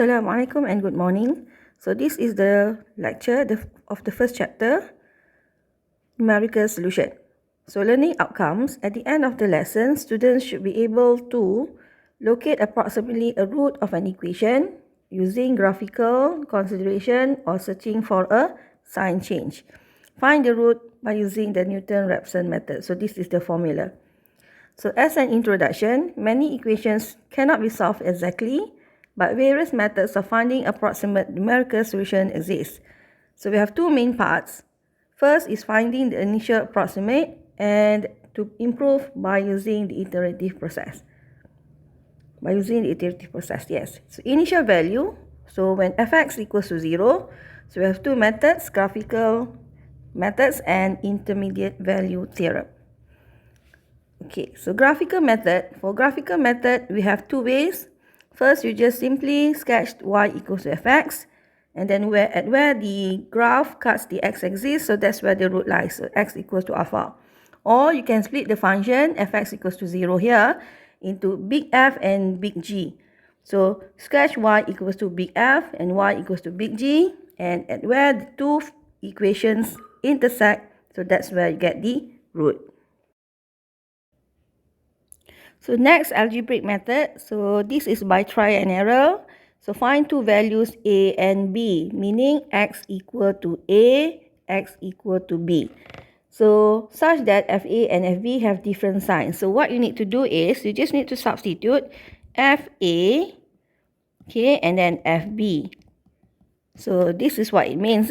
Assalamualaikum and good morning. So this is the lecture of the first chapter, Numerical Solution. So learning outcomes. At the end of the lesson, students should be able to locate approximately a root of an equation using graphical consideration or searching for a sign change. Find the root by using the Newton-Raphson method. So this is the formula. So as an introduction, many equations cannot be solved exactly, but various methods of finding approximate numerical solution exist. So we have two main parts. First is finding the initial approximate, and to improve by using the iterative process. Yes. So initial value, so when fx equals to 0, so we have two methods, graphical methods and intermediate value theorem. Okay, so for graphical method, we have two ways. First, you just simply sketch y equals to fx, and then where the graph cuts the x-axis, so that's where the root lies, so x equals to alpha. Or you can split the function fx equals to 0 here into big F and big G. So sketch y equals to big F and y equals to big G, and at where the two equations intersect, so that's where you get the root. So next, algebraic method. So this is by try and error. So find two values a and b, meaning x equal to a, x equal to b. So such that fa and fb have different signs. So what you need to do is, you just need to substitute fa, okay, and then fb. So this is what it means.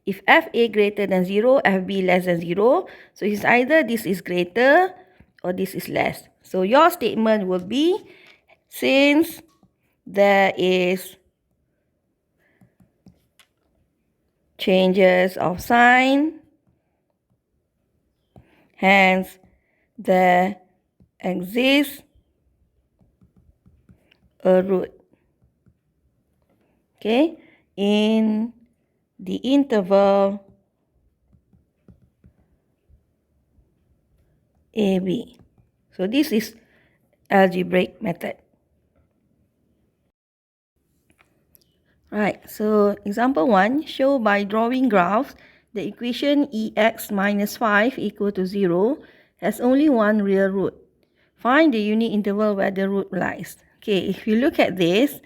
If fa greater than 0, fb less than 0, so it's either this is greater or this is less. So your statement will be, since there is changes of sign, hence there exists a root, okay, in the interval AB. So this is algebraic method. Right, so example 1, show by drawing graphs the equation ex minus 5 equal to 0 has only one real root. Find the unit interval where the root lies. Okay, if you look at this,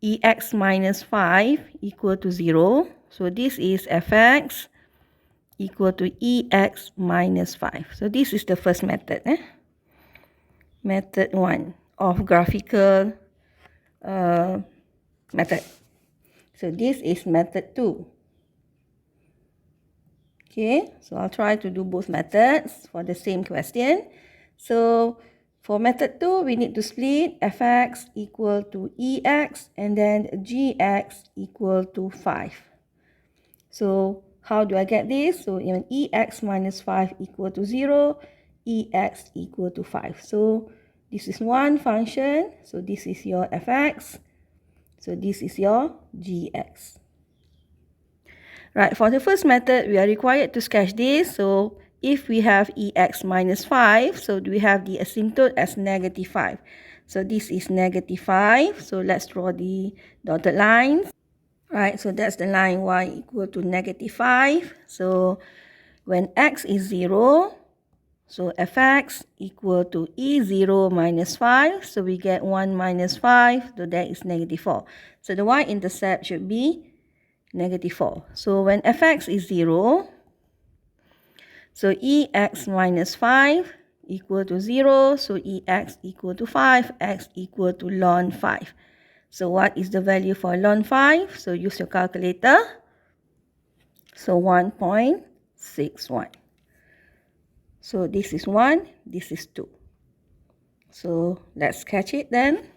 ex minus 5 equal to 0. So this is fx equal to ex minus 5. So this is the first method. Method 1 of graphical method. So this is method 2. Okay, so I'll try to do both methods for the same question. So for method 2, we need to split fx equal to ex and then gx equal to 5. So how do I get this? So even ex minus 5 equal to 0, ex equal to 5. So this is one function. So this is your fx. So this is your gx. Right, for the first method, we are required to sketch this. So if we have ex minus 5, so we have the asymptote as negative 5. So this is negative 5. So let's draw the dotted lines. Right, so that's the line y equal to negative 5. So when x is 0, so fx equal to e0 minus 5. So we get 1 minus 5, so that is negative 4. So the y-intercept should be negative 4. So when fx is 0, so ex minus 5 equal to 0. So ex equal to 5, x equal to ln 5. So what is the value for ln 5? So use your calculator. So 1.61. So this is 1, this is 2. So let's sketch it then.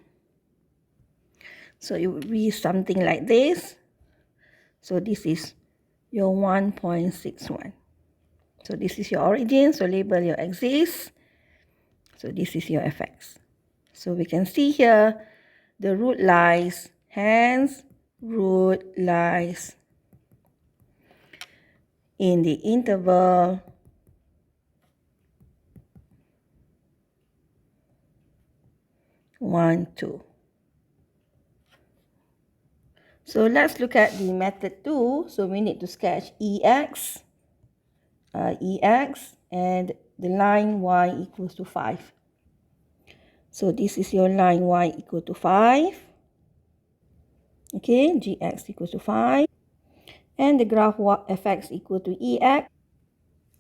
So it will be something like this. So this is your 1.61. So this is your origin, so label your axis. So this is your fx. So we can see here, the root lies, hence root lies in the interval (1, 2). So let's look at the method 2. So we need to sketch EX, and the line y equals to 5. So this is your line y equal to 5. Okay, gx equals to 5. And the graph fx equal to ex.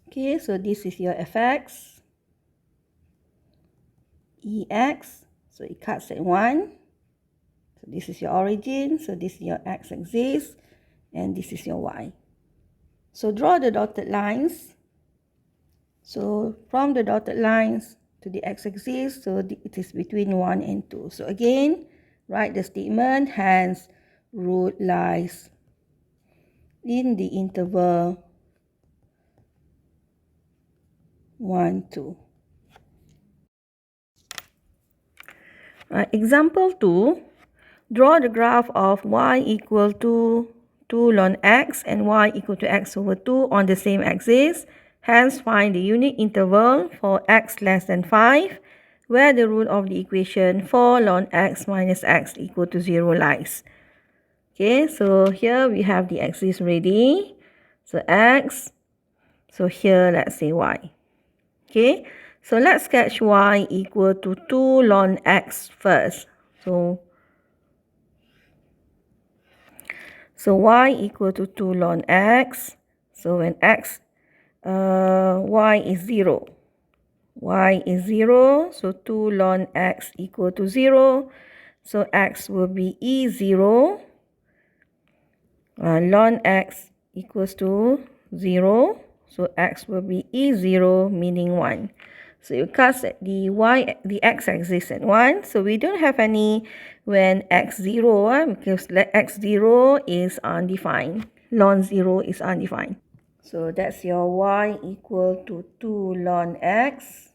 Okay, so this is your fx, ex. So it cuts at 1. So this is your origin. So this is your x-axis. And this is your y. So draw the dotted lines. So from the dotted lines to the x-axis, so it is between 1 and 2. So again, write the statement, hence root lies in the interval 1, 2. Example 2, draw the graph of y equal to 2 ln x and y equal to x over 2 on the same axis. Hence, find the unit interval for x less than 5, where the root of the equation 4 ln x minus x equal to 0 lies. Okay, so here we have the axis ready. So x, so here let's say y. Okay, so let's sketch y equal to 2 ln x first. So y equal to 2 ln x. So when y is 0. Y is 0, so 2 ln x equal to 0. So x will be E0. Ln x equals to 0. So x will be E0, meaning 1. So you cast the x-axis at 1. So we don't have any when x0, because x0 is undefined. Ln 0 is undefined. So that's your y equal to 2 ln x.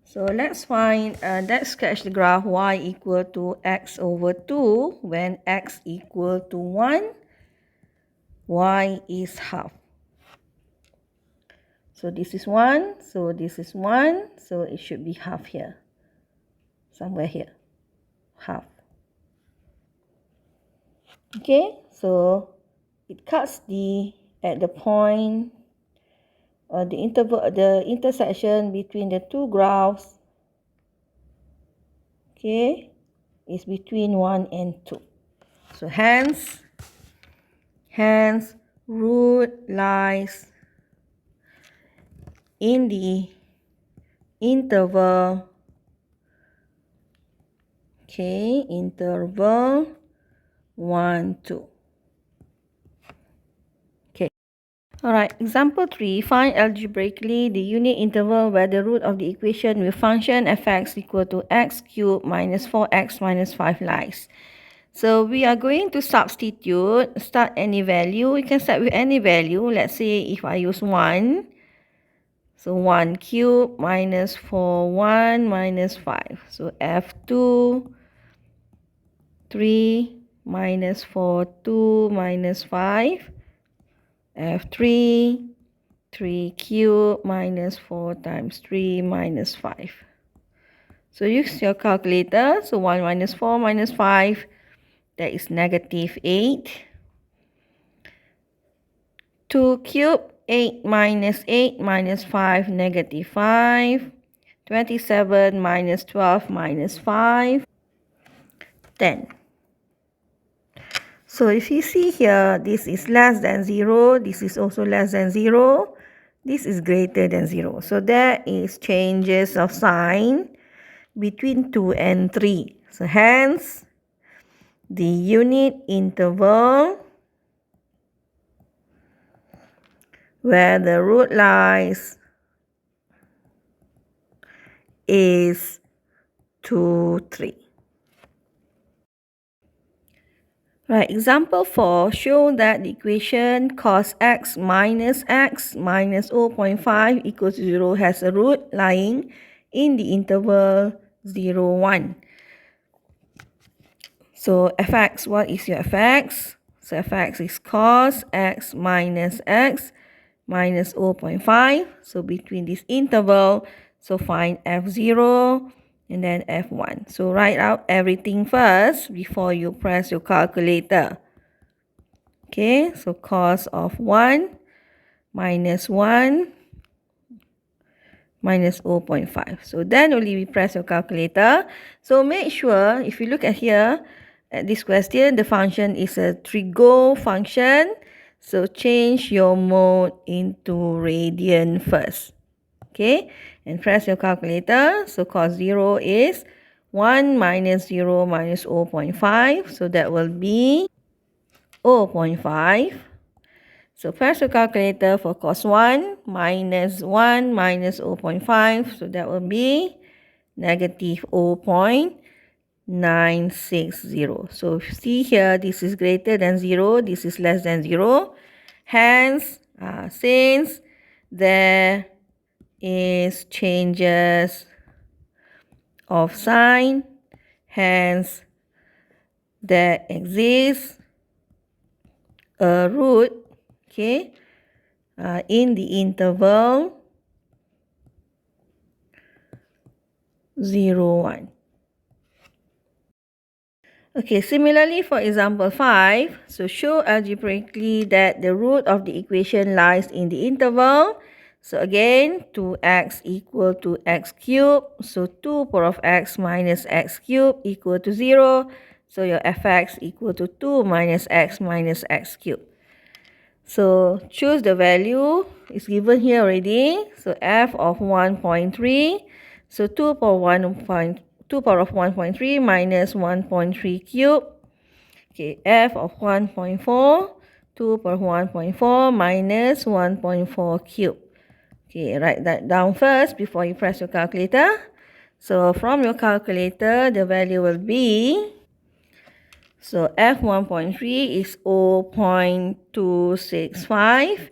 So let's sketch the graph y equal to x over 2 when x equal to 1, y is half. So this is 1, so this is 1, so it should be half here. Somewhere here. Half. Okay, so it cuts at the point, the intersection between the two graphs, okay, is between 1 and 2. So hence root lies in the interval, okay, interval 1, 2. Okay. Alright, example 3, find algebraically the unit interval where the root of the equation with function fx equal to x cubed minus 4x minus 5 lies. So we are going to substitute, start any value. You can start with any value. Let's say if I use 1. So 1 cubed minus 4, 1 minus 5. So f2, 3 minus 4, 2 minus 5. f3, 3 cubed minus 4 times 3 minus 5. So use your calculator. So 1 minus 4 minus 5. That is negative 8. 2 cubed, 8 minus 5, negative 5. 27 minus 12 minus 5, 10. So if you see here, this is less than 0. This is also less than 0. This is greater than 0. So there is changes of sign between 2 and 3. So hence, the unit interval where the root lies is 2, 3. Right, example 4, show that the equation cos x minus 0.5 equals to 0 has a root lying in the interval 0, 1. So fx, what is your fx? So fx is cos x minus 0.5. So between this interval, so find f0 and then f1. So write out everything first before you press your calculator. Okay, so cos of 1 minus 1 minus 0.5. So then only we press your calculator. So make sure, if you look at here, at this question, the function is a trigo function. So change your mode into radian first. Okay, and press your calculator. So cos 0 is 1 minus 0 minus 0.5. So that will be 0.5. So press your calculator for cos 1 minus 1 minus 0.5. So that will be negative 0.960. So see here, this is greater than 0. This is less than 0. Hence, since there is changes of sign, hence there exists a root, okay, in the interval 0, 1. Okay, similarly for example 5, so show algebraically that the root of the equation lies in the interval. So again, 2x equal to x cubed. So 2 power of x minus x cubed equal to 0. So your fx equal to 2 minus x cubed. So choose the value. It's given here already. So f of 1.3. So 2 power of 1.3 minus 1.3 cube. Okay, f of 1.4. 2 power of 1.4 minus 1.4 cube. Okay, write that down first before you press your calculator. So from your calculator, the value will be, so f1.3 is 0.265.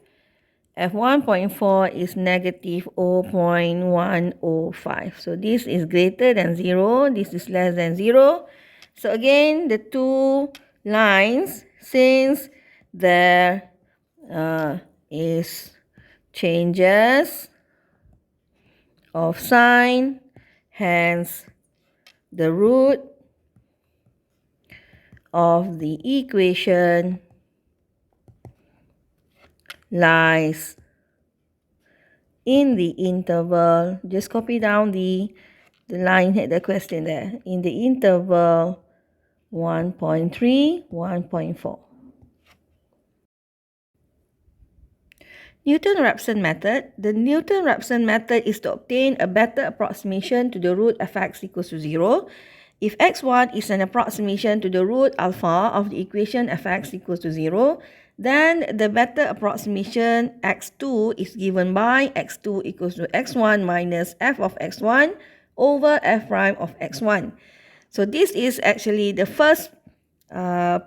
f1.4 is negative 0.105. So this is greater than 0. This is less than 0. So again, the two lines, since there is changes of sign, hence the root of the equation lies in the interval. Just copy down the line at the question there. In the interval 1.3, 1.4. Newton-Raphson method. The Newton-Raphson method is to obtain a better approximation to the root f(x) equals to 0. If x1 is an approximation to the root alpha of the equation f(x) equals to 0, then the better approximation x2 is given by x2 equals to x1 minus f of x1 over f prime of x1. So this is actually the first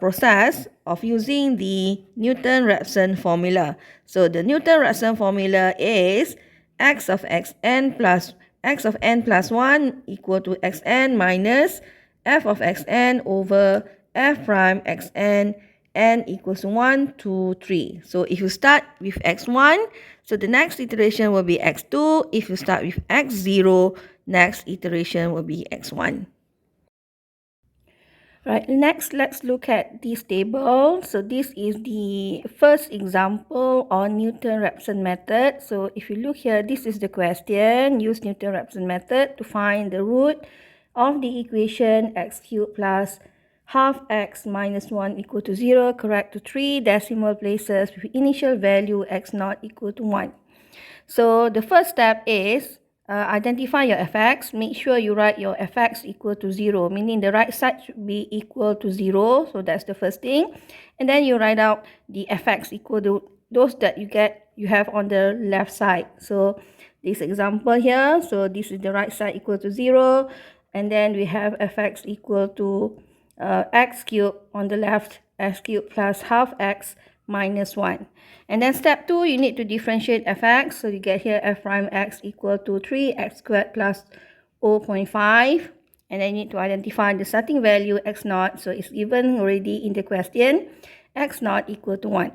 process of using the Newton-Raphson formula. So the Newton-Raphson formula is x of n plus 1 equal to xn minus f of xn over f prime xn, n equals to 1, 2, 3. So if you start with x1, so the next iteration will be x2. If you start with x0, next iteration will be x1. Right, next let's look at this table. So this is the first example on Newton-Raphson method. So if you look here, this is the question. Use Newton-Raphson method to find the root of the equation x cubed plus half x minus 1 equal to 0. Correct to 3 decimal places with initial value x naught equal to 1. So the first step is identify your fx. Make sure you write your fx equal to 0, meaning the right side should be equal to 0. So that's the first thing. And then you write out the fx equal to those that you have on the left side. So this example here, so this is the right side equal to 0. And then we have fx equal to x cubed on the left, x cubed plus half x minus 1. And then step 2, you need to differentiate fx. So you get here f prime x equal to 3x squared plus 0.5. And then you need to identify the starting value x naught. So it's given already in the question, x naught equal to 1.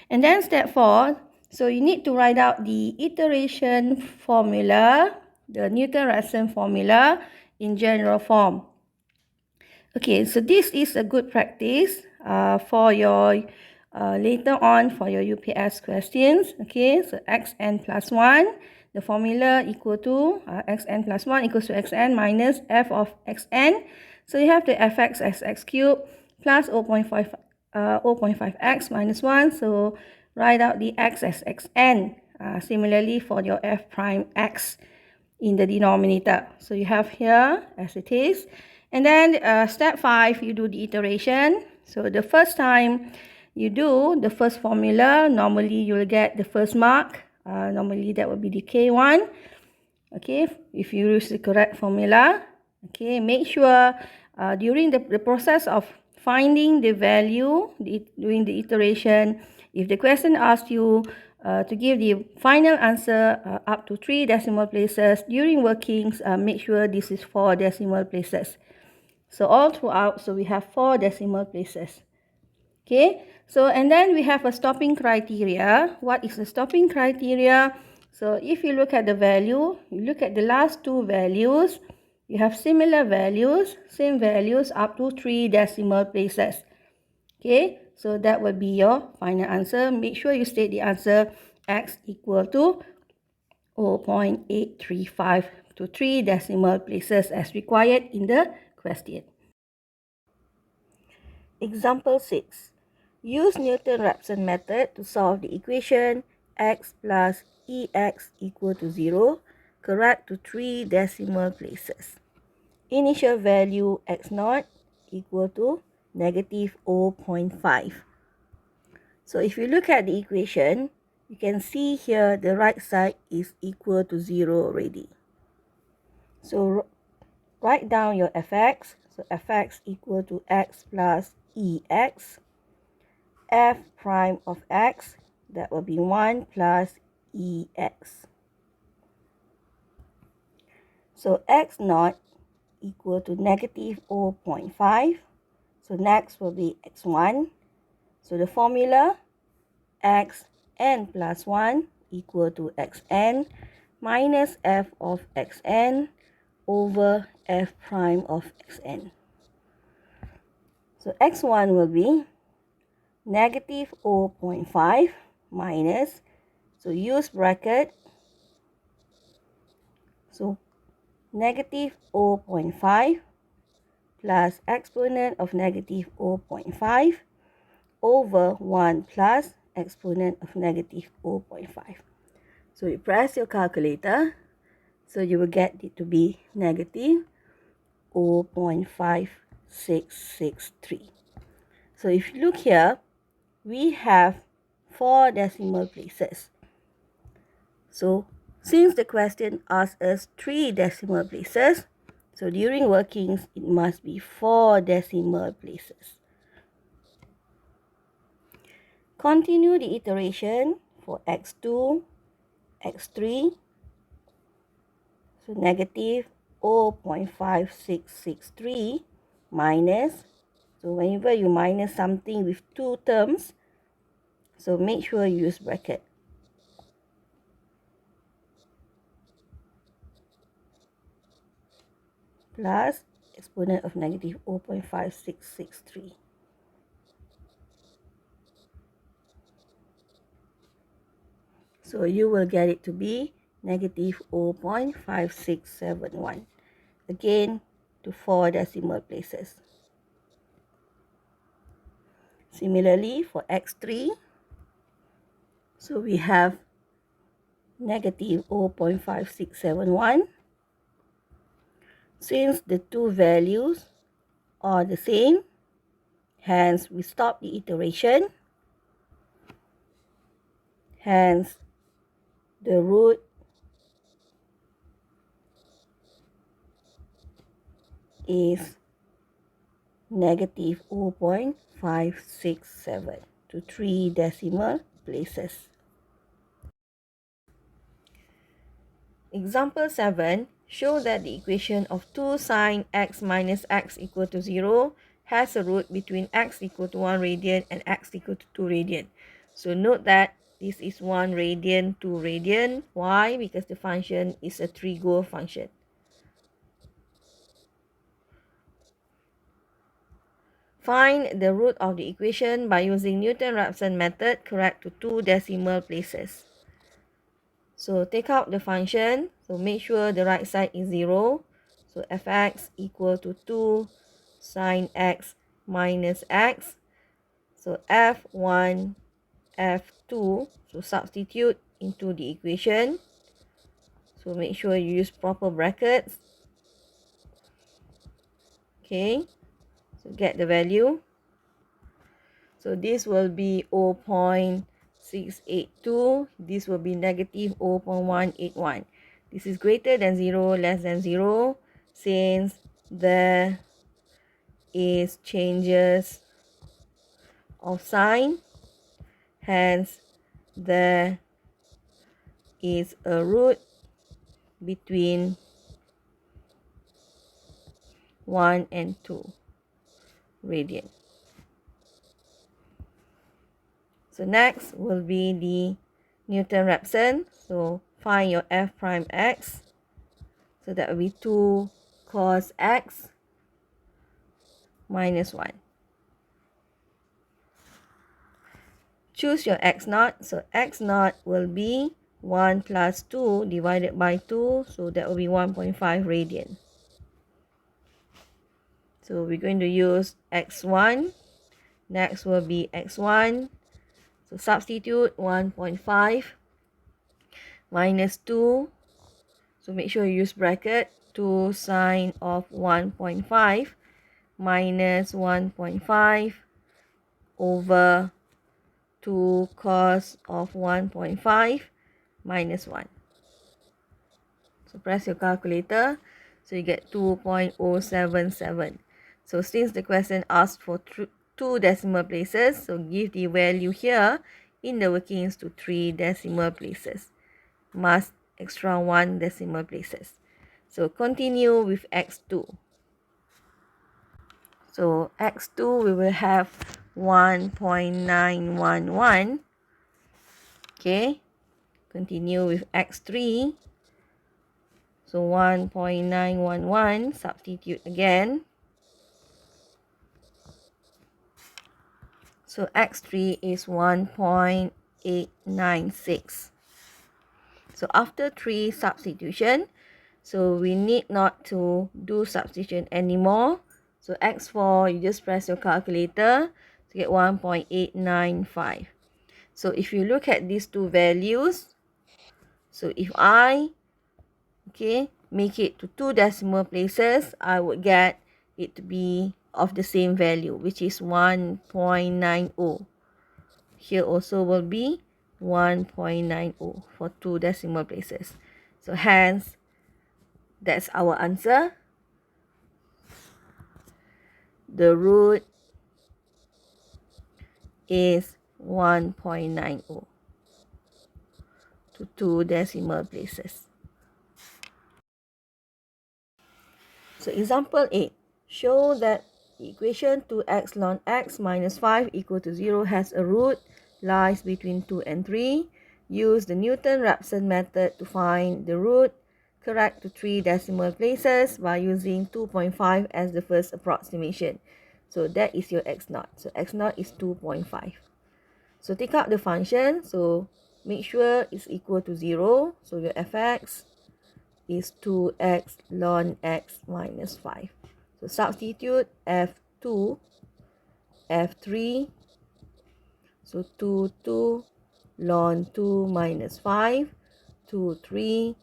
And then step 4, so you need to write out the iteration formula, the Newton-Raphson formula in general form. Okay, so this is a good practice for your later on for your UPS questions. Okay, so xn plus 1, the formula equal to xn plus 1 equals to xn minus f of xn. So you have the fx as x cubed plus 0.5x minus 1. So write out the x as xn. Similarly for your f prime x in the denominator. So you have here as it is. And then step 5, you do the iteration. So the first time you do the first formula, normally you will get the first mark. Normally that will be the K1. Okay, if you use the correct formula. Okay, make sure during the process of finding the value, doing the iteration, if the question asks you to give the final answer up to 3 decimal places during workings, make sure this is 4 decimal places. So all throughout, so we have 4 decimal places. Okay, so and then we have a stopping criteria. What is the stopping criteria? So if you look at the value, you look at the last 2 values, you have similar values, same values up to 3 decimal places. Okay, so that will be your final answer. Make sure you state the answer x equal to 0.835 to 3 decimal places as required in the question. Example 6. Use Newton-Raphson method to solve the equation x plus ex equal to 0, correct to 3 decimal places. Initial value x0 equal to negative 0.5. So if you look at the equation, you can see here the right side is equal to 0 already. So write down your fx. So fx equal to x plus ex. F prime of x, that will be 1 plus ex. So x naught equal to negative 0.5. So next will be x1. So the formula xn plus 1 equal to xn minus f of xn over f prime of xn. So x1 will be negative 0.5 minus, so use bracket, so negative 0.5 plus exponent of negative 0.5 over 1 plus exponent of negative 0.5. So you press your calculator, so you will get it to be negative 0.5663. So if you look here, we have 4 decimal places. So since the question asks us 3 decimal places, so during workings, it must be 4 decimal places. Continue the iteration for x2, x3. So negative 0.5663 minus, so whenever you minus something with 2 terms, so make sure you use bracket. Plus exponent of negative 0.5663. So you will get it to be negative 0.5671. Again, to 4 decimal places. Similarly, for x3, so we have negative 0.5671. Since the 2 values are the same, hence we stop the iteration. Hence, the root is negative 0.567 to 3 decimal places. Example 7. Show that the equation of 2 sine x minus x equal to 0 has a root between x equal to 1 radian and x equal to 2 radian. So note that this is 1 radian, 2 radian. Why? Because the function is a trigo function. Find the root of the equation by using Newton-Raphson method, correct to 2 decimal places. So take out the function. So make sure the right side is 0. So fx equal to 2 sine x minus x. So f1, f2. So substitute into the equation. So make sure you use proper brackets. Okay. So get the value. So this will be 0.682. This will be negative 0.181. This is greater than 0, less than 0, since there is changes of sign. Hence, there is a root between 1 and 2 radian. So next will be the Newton-Raphson. So find your f prime x. So that will be 2 cos x minus 1. Choose your x naught. So x naught will be 1 plus 2 divided by 2. So that will be 1.5 radian. So we're going to use x1. Next will be x1. So substitute 1.5 minus 2. So make sure you use bracket. 2 sine of 1.5 minus 1.5 over 2 cos of 1.5 minus 1. So press your calculator. So you get 2.077. So since the question asked for 2 decimal places, so give the value here in the workings to 3 decimal places. Must extra 1 decimal places. So continue with x2. So x2 we will have 1.911. Okay. Continue with x3. So 1.911, substitute again. So x3 is 1.896. So after 3 substitution, so we need not to do substitution anymore. So x4, you just press your calculator to get 1.895. So if you look at these two values, so if I make it to 2 decimal places, I would get it to be of the same value, which is 1.90. Here also will be 1.90 for 2 decimal places. So hence, that's our answer. The root is 1.90 to 2 decimal places. So example 8. Show that the equation 2x ln x minus 5 equal to 0 has a root, lies between 2 and 3. Use the Newton-Raphson method to find the root, correct to 3 decimal places by using 2.5 as the first approximation. So that is your x naught. So x naught is 2.5. So take out the function. So make sure it's equal to 0. So your fx is 2x ln x minus 5. So substitute f2, f3. So 2 ln 2 minus 5, 3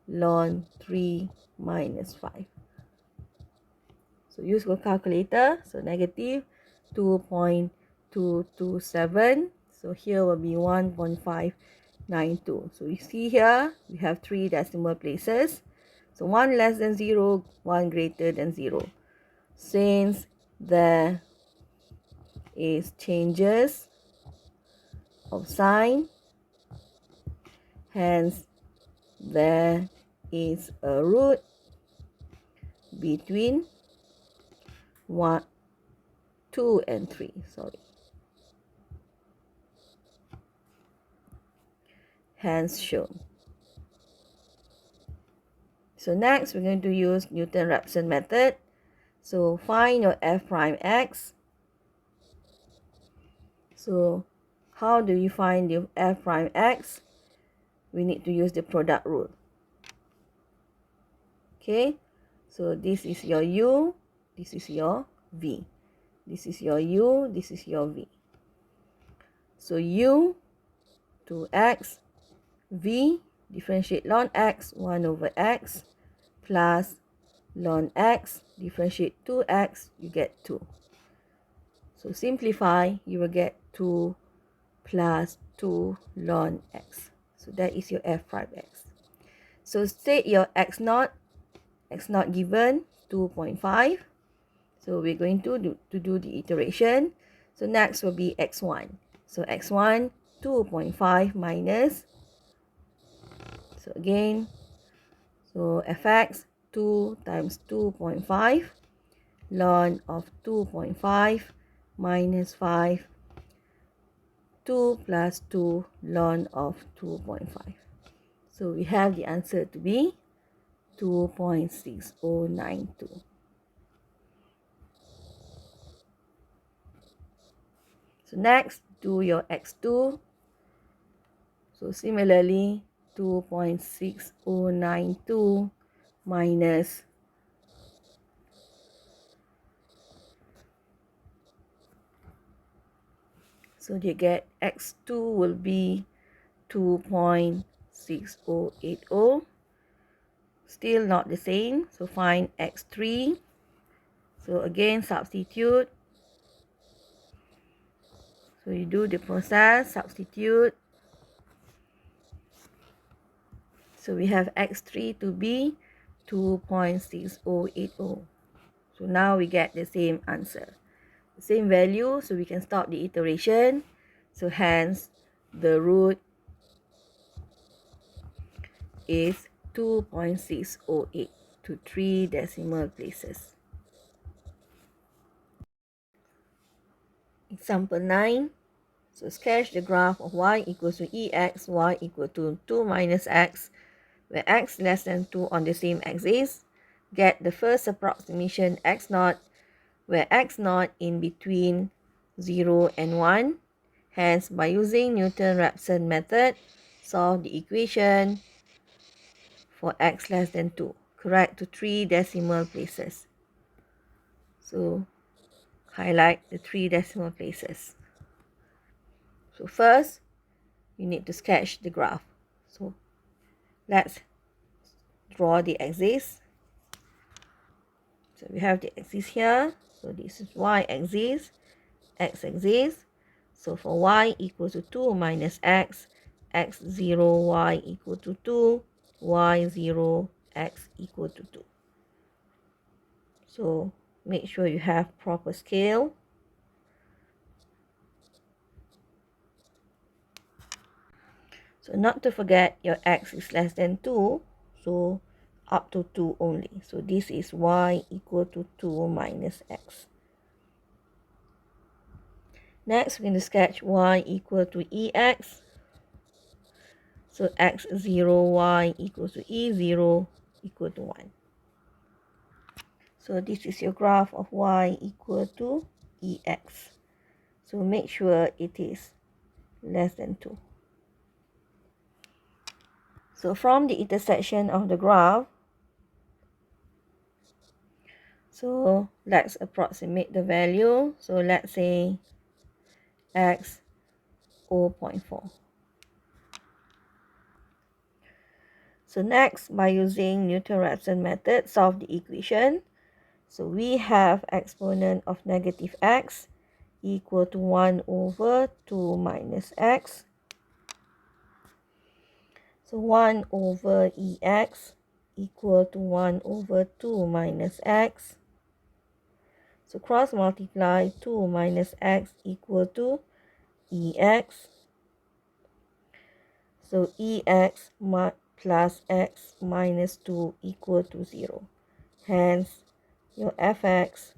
ln 3 minus 5. So use your calculator. So negative 2.227. So here will be 1.592. So you see here, we have 3 decimal places. So 1 less than 0, 1 greater than 0. Since there is changes of sign, hence there is a root between 2 and 3. Hence shown. So next, we're going to use Newton-Raphson method. So find your f prime x. So how do you find the f prime x? We need to use the product rule. Okay, so this is your u, this is your v. This is your u, this is your v. So u to x, v, differentiate ln x, 1 over x, plus ln x, differentiate 2x, you get 2. So simplify, you will get 2 plus 2 ln x. So that is your f prime x. So state your x naught given 2.5. So we're going to do the iteration. So next will be x1. So x1, 2.5 minus, so again, so fx, 2 times 2.5, ln of 2.5 minus 5, 2 plus 2 ln of 2.5. So we have the answer to be 2.6092. So next, do your x2. So similarly, 2.6092 minus, so you get x2 will be 2.6080. Still not the same, so find x3. So again, substitute. So you do the process, substitute. So we have x3 to be 2.6080. So now we get the same answer, the same value, so we can stop the iteration. So hence, the root is 2.608 to 3 decimal places. Example 9. So sketch the graph of y equals to ex, y equal to 2 minus x, where x less than 2 on the same axis. Get the first approximation x naught, where x naught in between 0 and 1. Hence, by using Newton-Raphson method, solve the equation for x less than 2. Correct to 3 decimal places. So highlight the 3 decimal places. So first, you need to sketch the graph. So let's draw the axis. So we have the axis here. So this is y-axis, x-axis. So for y equals to 2 minus x, x0, y equal to 2, y0, x equal to 2. So make sure you have proper scale. So not to forget, your x is less than 2, so up to 2 only. So this is y equal to 2 minus x. Next, we're going to sketch y equal to ex. So x0, y equals to e0 equal to 1. So this is your graph of y equal to ex. So make sure it is less than 2. So from the intersection of the graph, so let's approximate the value. So let's say x 0.4. So next, by using Newton-Raphson method, solve the equation. So we have exponent of negative x equal to 1 over 2 minus x. So 1 over ex equal to 1 over 2 minus x. So cross multiply 2 minus x equal to ex. So ex plus x minus 2 equal to 0. Hence, your fx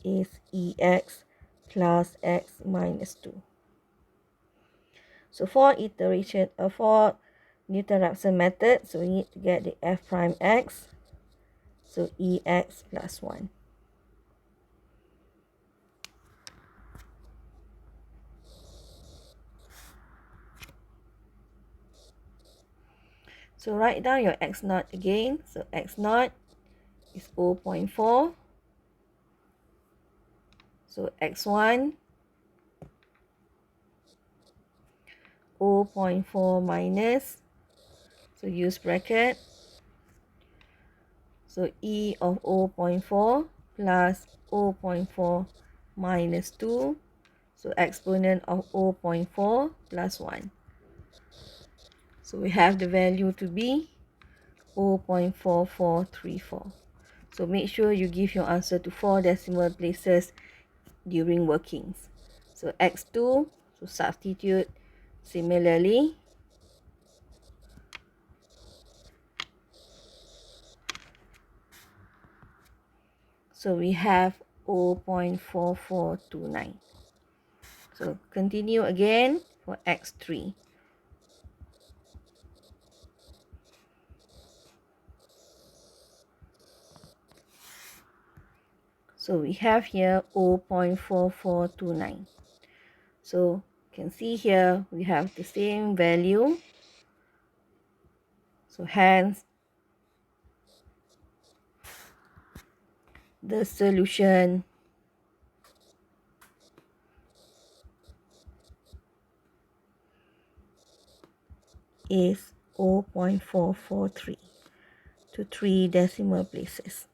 is ex plus x minus 2. So for Newton-Raphson method, so we need to get the f prime x. So ex plus 1. So write down your x0 again. So x0 is 0.4. So x1, 0.4 minus, so use bracket. So e of 0.4 plus 0.4 minus 2. So exponent of 0.4 plus 1. So we have the value to be 0.4434. So make sure you give your answer to 4 decimal places during workings. So x2, so substitute similarly. So we have 0.4429. So continue again for x3. So we have here 0.4429. So you can see here we have the same value. So hence the solution is 0.443 to 3 decimal places.